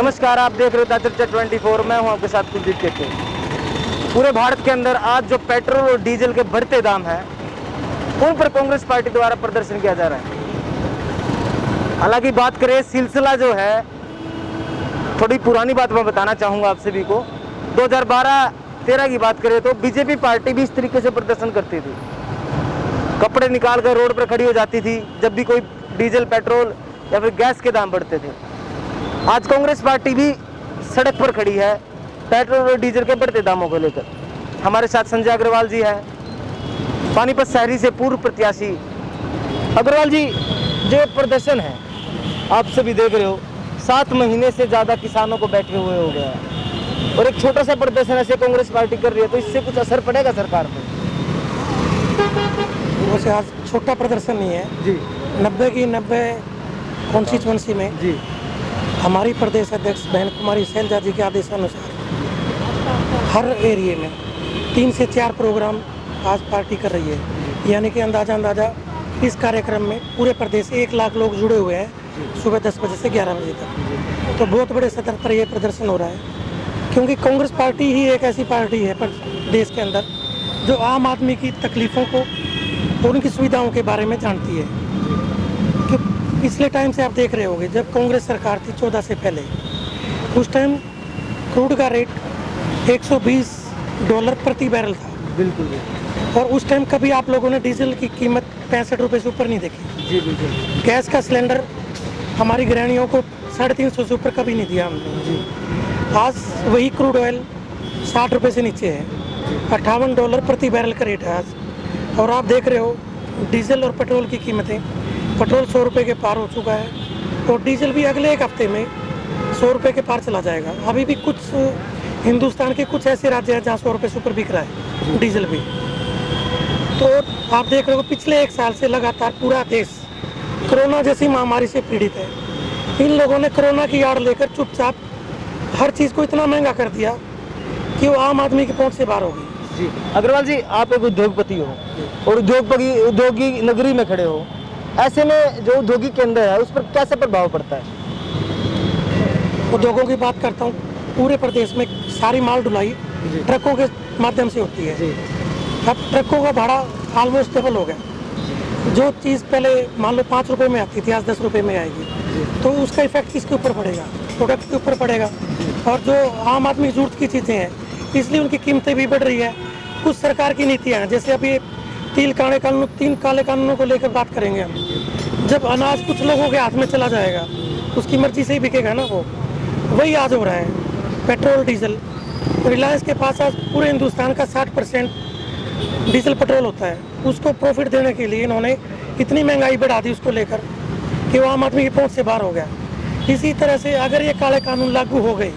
नमस्कार, आप देख रहे हो चर्चा 24। मैं हूं आपके साथ कुलदीप के। पूरे भारत के अंदर आज जो पेट्रोल और डीजल के बढ़ते दाम हैं उन पर कांग्रेस पार्टी द्वारा प्रदर्शन किया जा रहा है। हालांकि बात करें सिलसिला जो है, थोड़ी पुरानी बात मैं बताना चाहूँगा आप सभी को। 2012-13 की बात करें तो बीजेपी पार्टी भी इस तरीके से प्रदर्शन करती थी, कपड़े निकाल कर रोड पर खड़ी हो जाती थी जब भी कोई डीजल, पेट्रोल या फिर गैस के दाम बढ़ते थे। आज कांग्रेस पार्टी भी सड़क पर खड़ी है पेट्रोल और डीजल के बढ़ते दामों को लेकर। हमारे साथ संजय अग्रवाल जी है, पानीपत शहरी से पूर्व प्रत्याशी। अग्रवाल जी, जो प्रदर्शन है आप सभी देख रहे हो, 7 महीने से ज़्यादा किसानों को बैठे हुए हो गया है और एक छोटा सा प्रदर्शन ऐसे कांग्रेस पार्टी कर रही है, तो इससे कुछ असर पड़ेगा सरकार पर? वैसे आज छोटा प्रदर्शन नहीं है जी। 90 की 90 कॉन्स्टिट्यूंसी में जी हमारी प्रदेश अध्यक्ष बहन कुमारी शैलजा जी के आदेशानुसार हर एरिए में 3 से 4 प्रोग्राम आज पार्टी कर रही है। यानी कि अंदाजा इस कार्यक्रम में पूरे प्रदेश 1 लाख लोग जुड़े हुए हैं सुबह 10 बजे से 11 बजे तक। तो बहुत बड़े सतर पर यह प्रदर्शन हो रहा है, क्योंकि कांग्रेस पार्टी ही एक ऐसी पार्टी है देश के अंदर जो आम आदमी की तकलीफ़ों को और उनकी सुविधाओं के बारे में जानती है। कि पिछले टाइम से आप देख रहे होंगे, जब कांग्रेस सरकार थी 14 से पहले, उस टाइम क्रूड का रेट $120 प्रति बैरल था। बिल्कुल। और उस टाइम कभी आप लोगों ने डीजल की कीमत 65 रुपये से ऊपर नहीं देखी जी। बिल्कुल। गैस का सिलेंडर हमारी गृहिणियों को 350 से ऊपर कभी नहीं दिया हमने जी। आज वही क्रूड ऑयल 60 रुपये से नीचे है, $58 प्रति बैरल का रेट है आज। और आप देख रहे हो डीजल और पेट्रोल की कीमतें, पेट्रोल 100 रुपये के पार हो चुका है और डीजल भी अगले 1 हफ्ते में 100 रुपये के पार चला जाएगा। अभी भी कुछ हिंदुस्तान के कुछ ऐसे राज्य हैं जहाँ 100 रुपये से ऊपर बिक रहा है डीजल भी। तो आप देख रहे हो पिछले 1 साल से लगातार पूरा देश कोरोना जैसी महामारी से पीड़ित है। इन लोगों ने कोरोना की आड़ लेकर चुपचाप हर चीज़ को इतना महंगा कर दिया कि वो आम आदमी की पहुँच से बाहर हो गई जी। अग्रवाल जी, आप एक उद्योगपति हो और उद्योगी नगरी में खड़े हो, ऐसे में जो उद्योगिक केंद्र है उस पर कैसे प्रभाव पड़ता है? उद्योगों की बात करता हूँ, पूरे प्रदेश में सारी माल ढुलाई ट्रकों के माध्यम से होती है जी। अब ट्रकों का भाड़ा ऑलमोस्ट डबल हो गया। जो चीज़ पहले मान लो 5 रुपये में आती थी, आज 10 रुपये में आएगी। तो उसका इफेक्ट किसके ऊपर पड़ेगा? प्रोडक्ट के ऊपर पड़ेगा। और जो आम आदमी जरूरत की चीज़ें हैं, इसलिए उनकी कीमतें भी बढ़ रही है। कुछ सरकार की नीतियाँ हैं, जैसे अभी 3 काले कानूनों को लेकर बात करेंगे हम। जब अनाज कुछ लोगों के हाथ में चला जाएगा, उसकी मर्जी से ही बिकेगा ना, वो वही आज हो रहा है। पेट्रोल डीजल, रिलायंस के पास आज पूरे हिंदुस्तान का 60% डीजल पेट्रोल होता है। उसको प्रॉफिट देने के लिए इन्होंने इतनी महंगाई बढ़ा दी उसको लेकर कि वो आम आदमी की पहुँच से बाहर हो गया। इसी तरह से अगर ये काले कानून लागू हो गए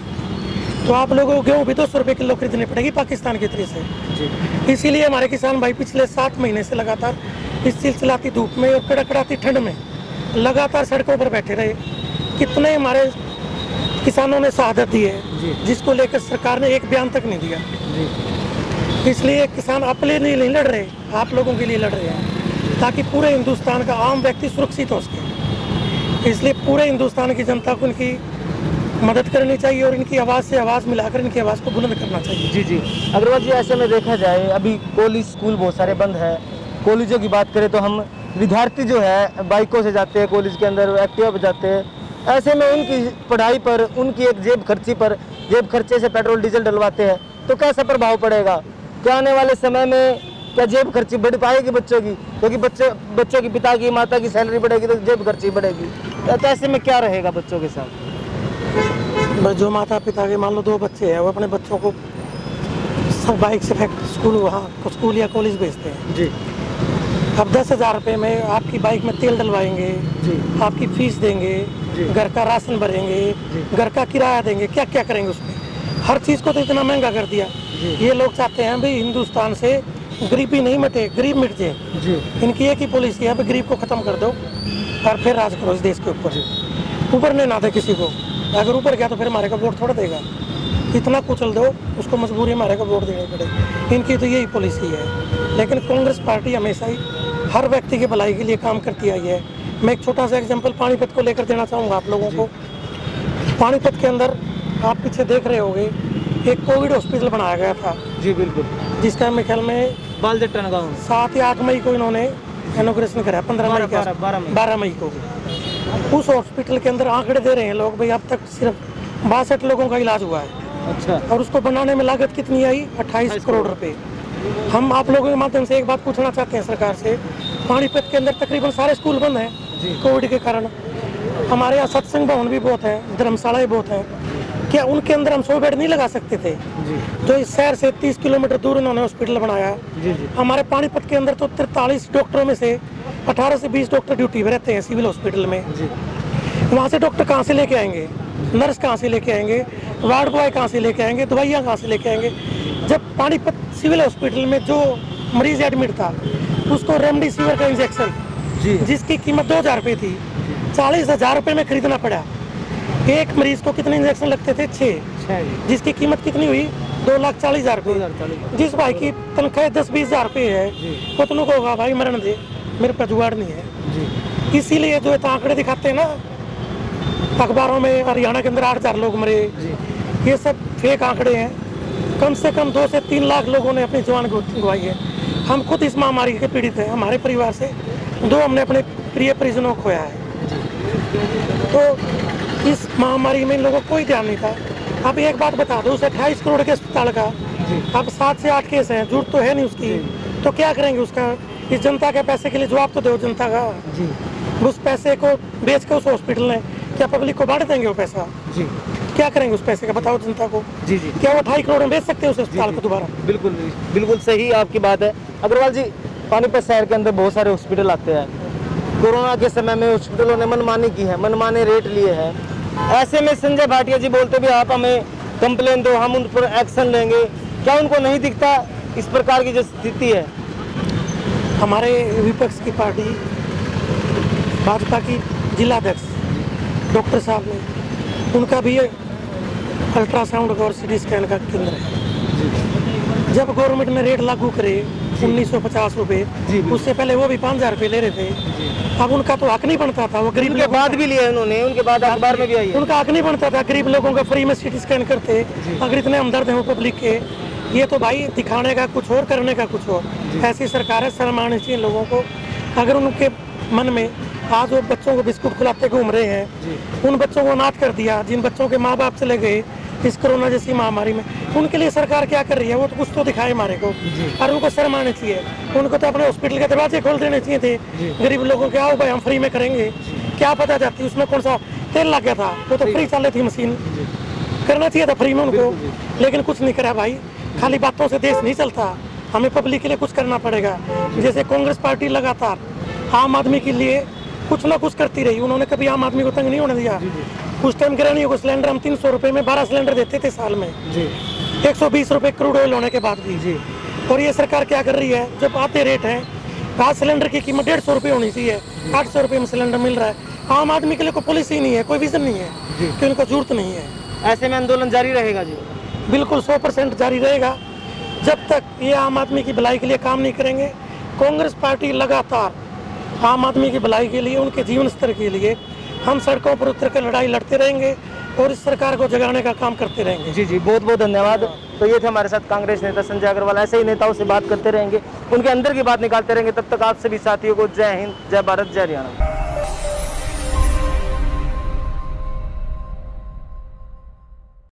तो आप लोगों को गेहूँ भी 200 रुपये किलो खरीदनी पड़ेगी पाकिस्तान की तरफ से। इसीलिए हमारे किसान भाई पिछले 7 महीने से लगातार इस चिलचिलाती धूप में और कड़कड़ाती ठंड में लगातार सड़कों पर बैठे रहे। कितने हमारे किसानों ने शहादत दी है, जिसको लेकर सरकार ने एक बयान तक नहीं दिया जी। इसलिए किसान अपने लिए नहीं लड़ रहे, आप लोगों के लिए लड़ रहे हैं, ताकि पूरे हिंदुस्तान का आम व्यक्ति सुरक्षित हो सके। इसलिए पूरे हिंदुस्तान की जनता को इनकी मदद करनी चाहिए और इनकी आवाज़ से आवाज़ मिलाकर इनकी आवाज़ को बुलंद करना चाहिए जी। अग्रवाल जी, ऐसे में देखा जाए अभी कॉलेज स्कूल बहुत सारे बंद है। कॉलेजों की बात करें तो हम विद्यार्थी जो है बाइकों से जाते हैं कॉलेज के अंदर, एक्टिवा पर जाते हैं। ऐसे में उनकी पढ़ाई पर, उनकी एक जेब खर्चे से पेट्रोल डीजल डलवाते हैं, तो कैसा प्रभाव पड़ेगा? क्या आने वाले समय में क्या जेब खर्ची बढ़ पाएगी बच्चों की? क्योंकि बच्चों की पिता की माता की सैलरी बढ़ेगी तो जेब खर्ची बढ़ेगी। तो ऐसे में क्या रहेगा बच्चों के साथ? जो माता पिता के मान लो 2 बच्चे हैं, वो अपने बच्चों को सब बाइक से स्कूल या कॉलेज भेजते हैं जी। अब 10,000 रुपये में आपकी बाइक में तेल डलवाएंगे जी, आपकी फीस देंगे, घर का राशन भरेंगे, घर का किराया देंगे, क्या क्या करेंगे उसमें? हर चीज़ को तो इतना महंगा कर दिया। ये लोग चाहते हैं भाई हिंदुस्तान से गरीबी नहीं मिटे, गरीब मिट जाए जी। इनकी एक ही पॉलिसी है, गरीब को ख़त्म कर दो और फिर राज करो इस देश के ऊपर। ऊपर ना दे किसी को, अगर ऊपर गया तो फिर हमारे का वोट थोड़ा देगा। इतना कुचल दो उसको, मजबूरी हमारे को वोट देने पड़े। इनकी तो यही पॉलिसी है। लेकिन कांग्रेस पार्टी हमेशा ही हर व्यक्ति की भलाई के लिए काम करती आई है। मैं एक छोटा सा एग्जांपल पानीपत को लेकर देना चाहूँगा आप लोगों को। पानीपत के अंदर आप पीछे देख रहे होंगे एक कोविड हॉस्पिटल बनाया गया था जी बिल्कुल, जिसका मेरे ख्याल में बालजट्टन गाँव 7 या 8 मई को इन्होंने इनॉग्रेशन करा, 12 मई को। उस हॉस्पिटल के अंदर आंकड़े दे रहे हैं लोग भाई अब तक सिर्फ 62 लोगों का इलाज हुआ है। अच्छा, और उसको बनाने में लागत कितनी आई? 28 करोड़ रुपए। हम आप लोगों के माध्यम से एक बात पूछना चाहते हैं सरकार से, पानीपत के अंदर तकरीबन सारे स्कूल बंद हैं कोविड के कारण। हमारे यहाँ सत्संग भवन भी बहुत हैं, धर्मशालाएं बहुत हैं, क्या उनके अंदर हम 100 बेड नहीं लगा सकते थे? जो इस शहर से 30 किलोमीटर दूर इन्होंने हॉस्पिटल बनाया। हमारे पानीपत के अंदर तो 43 डॉक्टरों में से 18 से 20 डॉक्टर ड्यूटी पे रहते हैं सिविल हॉस्पिटल में। वहाँ से डॉक्टर कहाँ से लेके आएंगे? नर्स कहाँ से लेके आएंगे? वार्ड बॉय कहाँ से लेके आएंगे? दवाइयाँ कहाँ से लेके आएंगे? जब पानीपत सिविल हॉस्पिटल में जो मरीज एडमिट था उसको रेमडेसिविर का इंजेक्शन जिसकी कीमत 2000 रुपये थी 40,000 रुपये में खरीदना पड़ा। एक मरीज को कितने इंजेक्शन लगते थे? 6, जिसकी कीमत कितनी हुई? 2,40,000 रुपये। जिस भाई की तनख्वाह 10-20 हज़ार रुपये है उतनों को होगा भाई मरण दे, मेरे पास जुगाड़ नहीं है। इसीलिए जो आंकड़े दिखाते हैं ना अखबारों में, हरियाणा के अंदर 8,000 लोग मरे, ये सब फेक आंकड़े हैं। कम से कम 2 से 3 लाख लोगों ने अपनी जान गंवाई है। हम खुद इस महामारी के पीड़ित हैं। हमारे परिवार से 2 हमने अपने प्रिय परिजनों को खोया है। तो इस महामारी में इन लोगों को कोई ध्यान नहीं था। अब एक बात बता दो, उस 28 करोड़ के अस्पताल का अब 7 से 8 केस हैं, जरूरत तो है नहीं उसकी, तो क्या करेंगे उसका? इस जनता के पैसे के लिए जवाब तो दो जनता का। उस पैसे को बेच के उस हॉस्पिटल ने क्या पब्लिक को बांट देंगे वो पैसा? क्या करेंगे उस पैसे का? बताओ जनता को। क्या वो 28 करोड़ में बेच सकते हैं उस अस्पताल को दोबारा? बिल्कुल बिल्कुल सही आपकी बात है अग्रवाल जी। पानीपत शहर के अंदर बहुत सारे हॉस्पिटल आते हैं। कोरोना के समय में हॉस्पिटलों ने मनमानी की है, मनमाने रेट लिए हैं। ऐसे में संजय भाटिया जी बोलते भी आप हमें कंप्लेन दो, हम उन पर एक्शन लेंगे। क्या उनको नहीं दिखता इस प्रकार की जो स्थिति है? हमारे विपक्ष की पार्टी भाजपा की जिलाध्यक्ष डॉक्टर साहब ने, उनका भी अल्ट्रासाउंड और सिटी स्कैन का केंद्र है। जब गवर्नमेंट ने रेट लागू करे 1950 रुपये, उससे पहले वो भी 5,000 रुपये ले रहे थे। अब उनका तो हक नहीं बनता था, वो गरीब के बाद भी लिया उन्होंने, उनके बाद अखबार में भी आई है। उनका हक नहीं बनता था, गरीब लोगों का फ्री में सिटी स्कैन करते। अगर इतने हमदर्द हैं वो पब्लिक के, ये तो भाई दिखाने का कुछ और, करने का कुछ और। ऐसी सरकार है, शर्म आनी चाहिए लोगों को। अगर उनके मन में आज वो बच्चों को बिस्कुट खिलाते घूम रहे हैं, उन बच्चों को अनाथ कर दिया, जिन बच्चों के माँ बाप चले गए इस कोरोना जैसी महामारी में, उनके लिए सरकार क्या कर रही है? वो तो कुछ तो दिखाए हमारे को। और उनको शर्म आनी चाहिए। उनको तो अपने हॉस्पिटल के दरवाजे खोल देने चाहिए थे। गरीब लोगों के आओ भाई हम फ्री में करेंगे। क्या पता जाती उसमें कौन सा तेल लग गया था? वो तो फ्री चल रही थी मशीन, करना चाहिए था फ्री में उनको, लेकिन कुछ नहीं करा भाई। खाली बातों से देश नहीं चलता, हमें पब्लिक के लिए कुछ करना पड़ेगा। जैसे कांग्रेस पार्टी लगातार आम आदमी के लिए कुछ ना कुछ करती रही, उन्होंने कभी आम आदमी को तंग नहीं होने दिया। उस टाइम गृहिणियों को सिलेंडर हम 300 रुपये में 12 सिलेंडर देते थे साल में, 120 रुपये क्रूड ऑयल होने के बाद भी। और ये सरकार क्या कर रही है? जब आते रेट हैं, आज सिलेंडर की कीमत 150 रुपये होनी चाहिए, 800 रुपये में सिलेंडर मिल रहा है। आम आदमी के लिए कोई पॉलिसी नहीं है, कोई विजन नहीं है, कि उनको जरूरत नहीं है। ऐसे में आंदोलन जारी रहेगा जी? बिल्कुल 100% जारी रहेगा जब तक ये आम आदमी की भलाई के लिए काम नहीं करेंगे। कांग्रेस पार्टी लगातार आम आदमी की भलाई के लिए, उनके जीवन स्तर के लिए हम सड़कों पर उतर कर लड़ाई लड़ते रहेंगे और इस सरकार को जगाने का काम करते रहेंगे। जी बहुत बहुत धन्यवाद। तो ये थे हमारे साथ कांग्रेस नेता संजय अग्रवाल। ऐसे ही नेताओं से बात करते रहेंगे, उनके अंदर की बात निकालते रहेंगे। तब तक आप सभी साथियों को जय हिंद, जय भारत, जय हरियाणा।